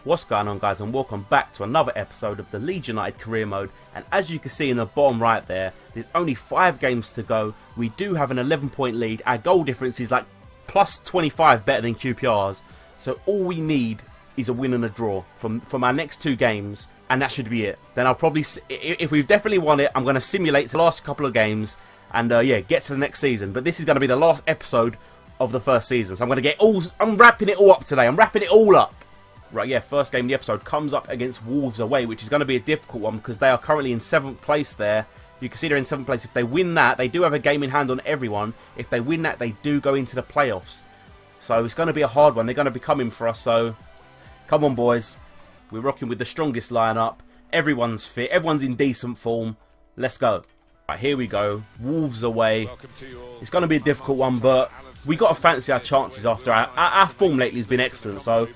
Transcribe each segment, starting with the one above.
What's going on, guys, and welcome back to another episode of the Leeds United career mode. And as you can see in the bottom right there's only 5 games to go. We do have an 11-point lead. Our goal difference is like plus 25 better than QPR's, so all we need is a win and a draw from our next 2 games, and that should be it. Then I'll probably, if we've definitely won it, I'm going to simulate the last couple of games and yeah, get to the next season. But this is going to be the last episode of the first season, so I'm wrapping it all up today. I'm wrapping it all up. Right, yeah, first game of the episode comes up against Wolves away, which is going to be a difficult one because they are currently in 7th place there. You can see they're in 7th place. If they win that, they do have a game in hand on everyone. If they win that, they do go into the playoffs. So it's going to be a hard one. They're going to be coming for us, so come on, boys. We're rocking with the strongest lineup. Everyone's fit. Everyone's in decent form. Let's go. Right, here we go. Wolves away. It's going to be a difficult one, but we got to fancy our chances after our form lately has been excellent, so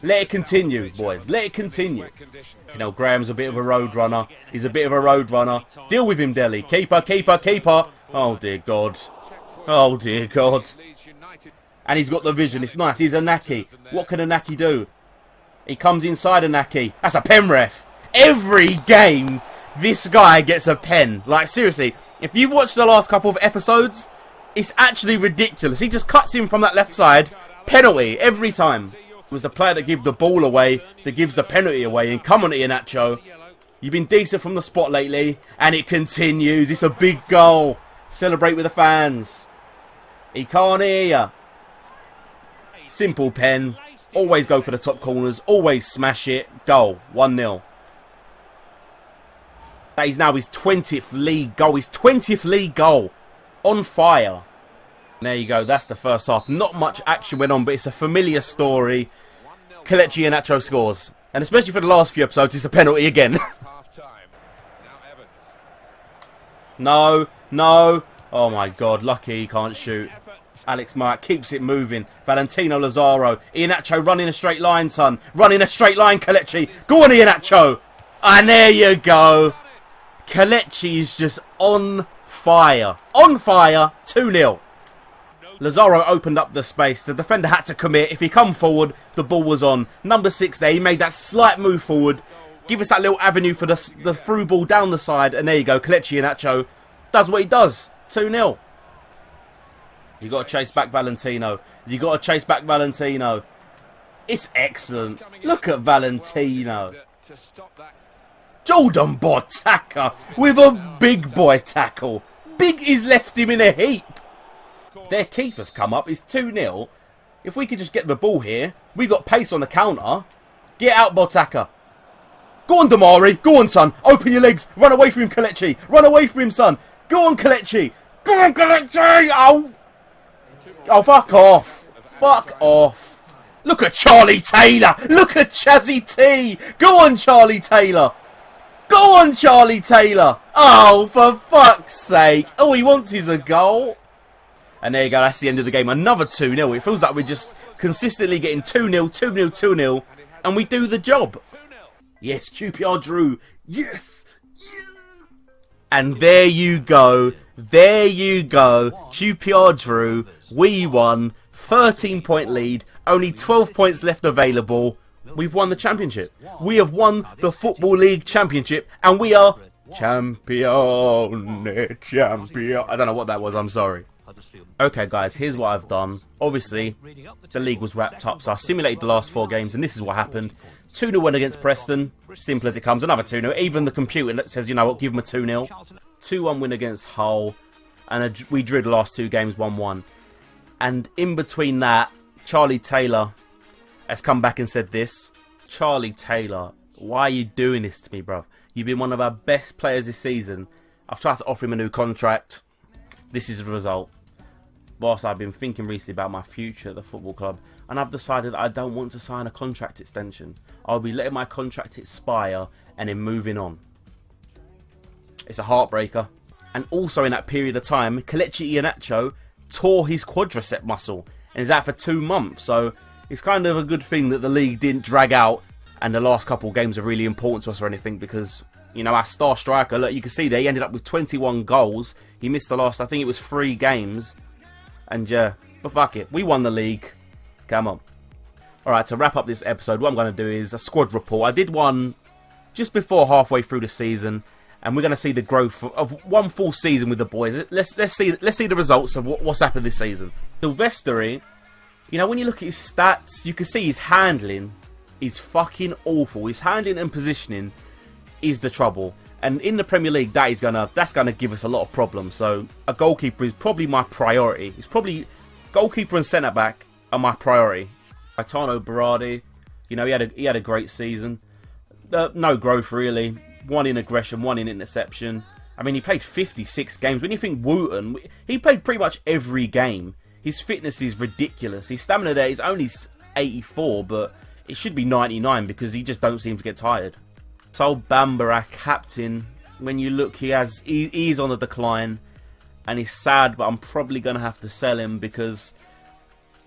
let it continue, boys. Let it continue. You know, Graham's a bit of a road runner. He's a bit of a road runner. Deal with him, Delhi. Keeper, keeper, keeper. Oh, dear God. Oh, dear God. And he's got the vision. It's nice. He's a Naki. What can a Naki do? He comes inside a Naki. That's a pen ref. Every game, this guy gets a pen. Like, seriously, if you've watched the last couple of episodes, it's actually ridiculous. He just cuts in from that left side. Penalty every time. It was the player that gave the ball away that gives the penalty away. And come on, Iheanacho. You've been decent from the spot lately. And it continues. It's a big goal. Celebrate with the fans. He can't hear you. Simple pen. Always go for the top corners. Always smash it. Goal. 1-0. That is now his 20th league goal. His 20th league goal. On fire. There you go, that's the first half. Not much action went on, but it's a familiar story. Kelechi Iheanacho scores. And especially for the last few episodes, it's a penalty again. No, no. Oh my God, lucky he can't shoot. Alex Mark keeps it moving. Valentino Lazaro. Iheanacho running a straight line, son. Running a straight line, Kelechi. Go on, Iheanacho. And there you go. Kelechi is just on fire. On fire. 2-0. Lazaro opened up the space. The defender had to commit. If he come forward, the ball was on. Number 6 there. He made that slight move forward. Give us that little avenue for the through ball down the side. And there you go. Kelechi Iheanacho does what he does. 2-0. You got to chase back Valentino. You got to chase back Valentino. It's excellent. Look at Valentino. Jordan Boataka with a big boy tackle. Big is left him in a heap. Their keeper's come up. It's 2-0. If we could just get the ball here. We've got pace on the counter. Get out, Boataka. Go on, Damari. Go on, son. Open your legs. Run away from him, Kelechi. Run away from him, son. Go on, Kelechi. Go on, Kelechi. Oh. Oh, fuck off. Fuck off. Look at Charlie Taylor. Look at Chazzy T. Go on, Charlie Taylor. Go on, Charlie Taylor. Oh, for fuck's sake. All he wants is a goal. And there you go, that's the end of the game. Another 2-0. It feels like we're just consistently getting 2-0, 2-0, 2-0. And we do the job. Yes, QPR drew. Yes. And there you go. There you go. QPR drew. We won. 13-point lead. Only 12 points left available. We've won the championship. We have won the Football League Championship. And we are champion. I don't know what that was, I'm sorry. Okay guys, here's what I've done. Obviously, the league was wrapped up, so I simulated the last 4 games, and this is what happened. 2-0 win against Preston, simple as it comes. Another 2-0, even the computer says, you know what, give them a 2-0. 2-1 win against Hull, and we drew the last 2 games 1-1. And in between that, Charlie Taylor has come back and said this. Charlie Taylor, why are you doing this to me, bruv? You've been one of our best players this season. I've tried to offer him a new contract. This is the result. Boss, I've been thinking recently about my future at the football club, and I've decided I don't want to sign a contract extension. I'll be letting my contract expire and then moving on. It's a heartbreaker. And also in that period of time, Kelechi Iheanacho tore his quadricep muscle and is out for 2 months. So it's kind of a good thing that the league didn't drag out and the last couple of games are really important to us or anything, because, you know, our star striker, look, you can see there, he ended up with 21 goals. He missed the last, I think it was 3 games. And yeah, but fuck it, we won the league. Come on. Alright, to wrap up this episode, what I'm going to do is a squad report. I did one just before halfway through the season, and we're going to see the growth of one full season with the boys. Let's see the results of what's happened this season. Silvestri, you know, when you look at his stats, you can see his handling is fucking awful. His handling and positioning is the trouble. And in the Premier League, that's gonna give us a lot of problems. So a goalkeeper is probably my priority. It's probably goalkeeper and centre back are my priority. Gaetano Berardi, you know, he had a great season. No growth really. 1 in aggression, 1 in interception. I mean, he played 56 games. When you think Wooten, he played pretty much every game. His fitness is ridiculous. His stamina there is only 84, but it should be 99 because he just don't seem to get tired. Sol Bambara, captain. When you look, he's on the decline, and he's sad. But I'm probably gonna have to sell him because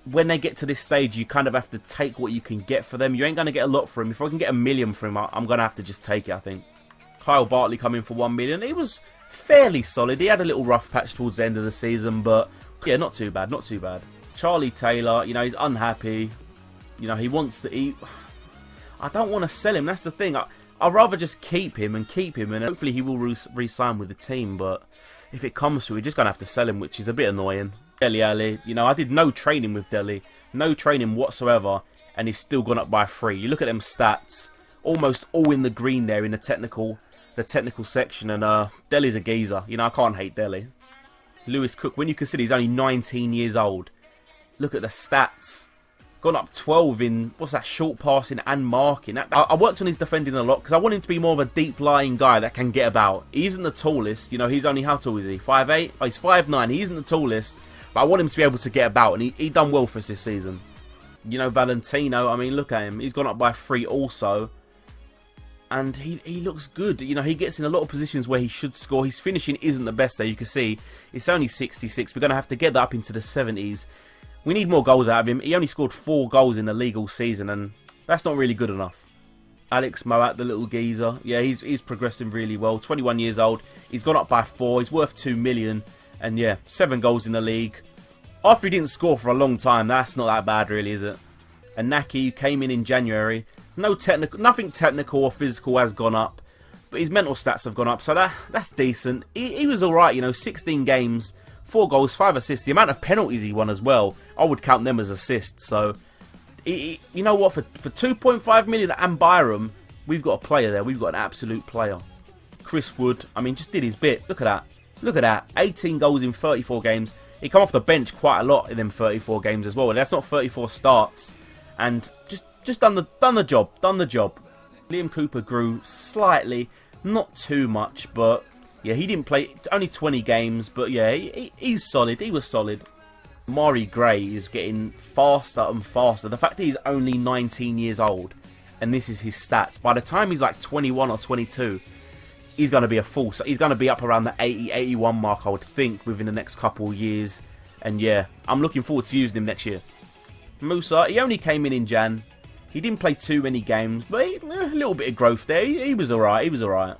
when they get to this stage, you kind of have to take what you can get for them. You ain't gonna get a lot for him. If I can get $1 million for him, I'm gonna have to just take it, I think. Kyle Bartley coming for $1 million. He was fairly solid. He had a little rough patch towards the end of the season, but yeah, not too bad, not too bad. Charlie Taylor, you know, he's unhappy. You know, he wants to eat. I don't want to sell him. That's the thing. I'd rather just keep him, and hopefully he will re-sign with the team. But if it comes to it, we're just going to have to sell him, which is a bit annoying. Dele Alli, you know, I did no training with Dele. No training whatsoever, and he's still gone up by 3. You look at them stats, almost all in the green there in the technical section, and Dele's a geezer. You know, I can't hate Dele. Lewis Cook, when you consider he's only 19 years old, look at the stats. Gone up 12 in, what's that, short passing and marking. I worked on his defending a lot because I want him to be more of a deep-lying guy that can get about. He isn't the tallest, you know, he's only, how tall is he? 5'8"? Oh, he's 5'9", he isn't the tallest, but I want him to be able to get about, and he done well for us this season. You know, Valentino, I mean, look at him. He's gone up by 3 also. And he looks good. You know, he gets in a lot of positions where he should score. His finishing isn't the best there. You can see it's only 66. We're going to have to get that up into the 70s. We need more goals out of him. He only scored 4 goals in the league all season, and that's not really good enough. Alex Moat, the little geezer. Yeah, he's progressing really well. 21 years old. He's gone up by 4. He's worth 2 million. And yeah, 7 goals in the league. After he didn't score for a long time, that's not that bad really, is it? And Naki came in January. Nothing technical or physical has gone up, but his mental stats have gone up, so that's decent. He was alright, you know, 16 games, 4 goals, 5 assists. The amount of penalties he won as well, I would count them as assists. So, you know what, for 2.5 million and Byram, we've got a player there. We've got an absolute player. Chris Wood, I mean, just did his bit. Look at that. Look at that. 18 goals in 34 games. He come off the bench quite a lot in them 34 games as well. That's not 34 starts. And just done the job. Liam Cooper grew slightly, not too much, but yeah, he didn't play only 20 games, but yeah, he's solid. He was solid. Mari Gray is getting faster and faster. The fact that he's only 19 years old, and this is his stats. By the time he's like 21 or 22, he's going to be a full. So he's going to be up around the 80, 81 mark, I would think, within the next couple of years. And yeah, I'm looking forward to using him next year. Musa, he only came in Jan. He didn't play too many games, but a little bit of growth there. He was alright. He was alright.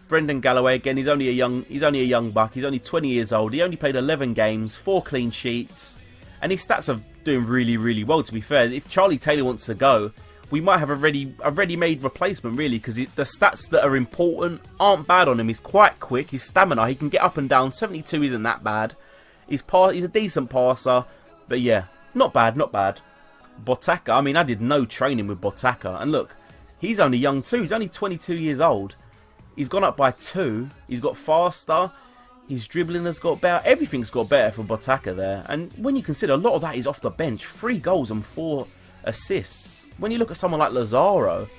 Brendan Galloway again. He's only a young buck. He's only 20 years old. He only played 11 games, 4 clean sheets, and his stats are doing really, really well. To be fair, if Charlie Taylor wants to go, we might have a ready-made replacement really, because the stats that are important aren't bad on him. He's quite quick. His stamina, he can get up and down. 72 isn't that bad. He's a decent passer, but yeah, not bad, not bad. Botaka, I mean, I did no training with Botaka, and look, he's only young too. He's only 22 years old. He's gone up by 2. He's got faster. His dribbling has got better. Everything's got better for Botaka there. And when you consider a lot of that is off the bench, 3 goals and 4 assists. When you look at someone like Lazaro,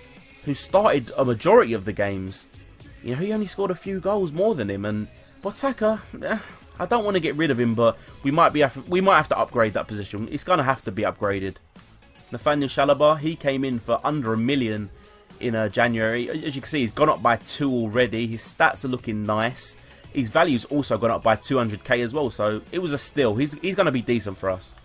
who started a majority of the games, you know, he only scored a few goals more than him. And Botaka, I don't want to get rid of him, but we might have to upgrade that position. It's going to have to be upgraded. Nathaniel Chalobah, he came in for under $1 million in January. As you can see, he's gone up by 2 already. His stats are looking nice. His value's also gone up by 200k as well, so it was a steal. He's going to be decent for us.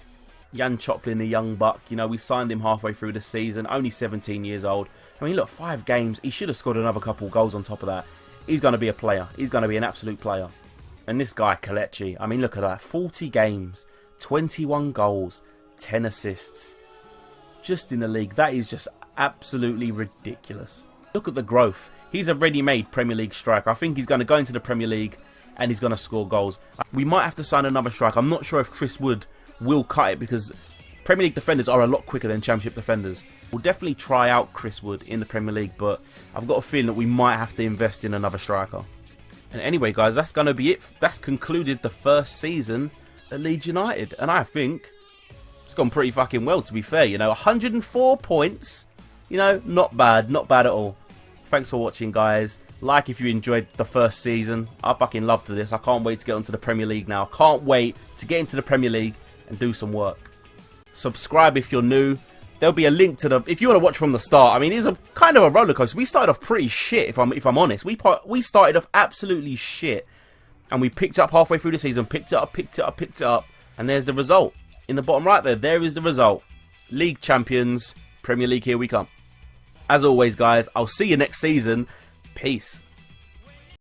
Jan Choplin, the young buck, you know, we signed him halfway through the season, only 17 years old. I mean, look, 5 games, he should have scored another couple goals on top of that. He's going to be a player. He's going to be an absolute player. And this guy, Kelechi, I mean, look at that. 40 games, 21 goals, 10 assists. just in the league. That is just absolutely ridiculous. Look at the growth. He's a ready-made Premier League striker. I think he's going to go into the Premier League and he's going to score goals. We might have to sign another striker. I'm not sure if Chris Wood will cut it because Premier League defenders are a lot quicker than Championship defenders. We'll definitely try out Chris Wood in the Premier League, but I've got a feeling that we might have to invest in another striker. And anyway, guys, that's going to be it. That's concluded the first season at Leeds United. And I think it's gone pretty fucking well, to be fair. You know, 104 points. You know, not bad. Not bad at all. Thanks for watching, guys. Like if you enjoyed the first season. I fucking loved this. I can't wait to get onto the Premier League now. I can't wait to get into the Premier League and do some work. Subscribe if you're new. There'll be a link to the... If you want to watch from the start, I mean, it's a kind of a roller coaster. We started off pretty shit, if I'm honest. We started off absolutely shit. And we picked up halfway through the season. Picked it up. And there's the result. In the bottom right there, there is the result. League champions. Premier League, here we come. As always, guys, I'll see you next season. Peace.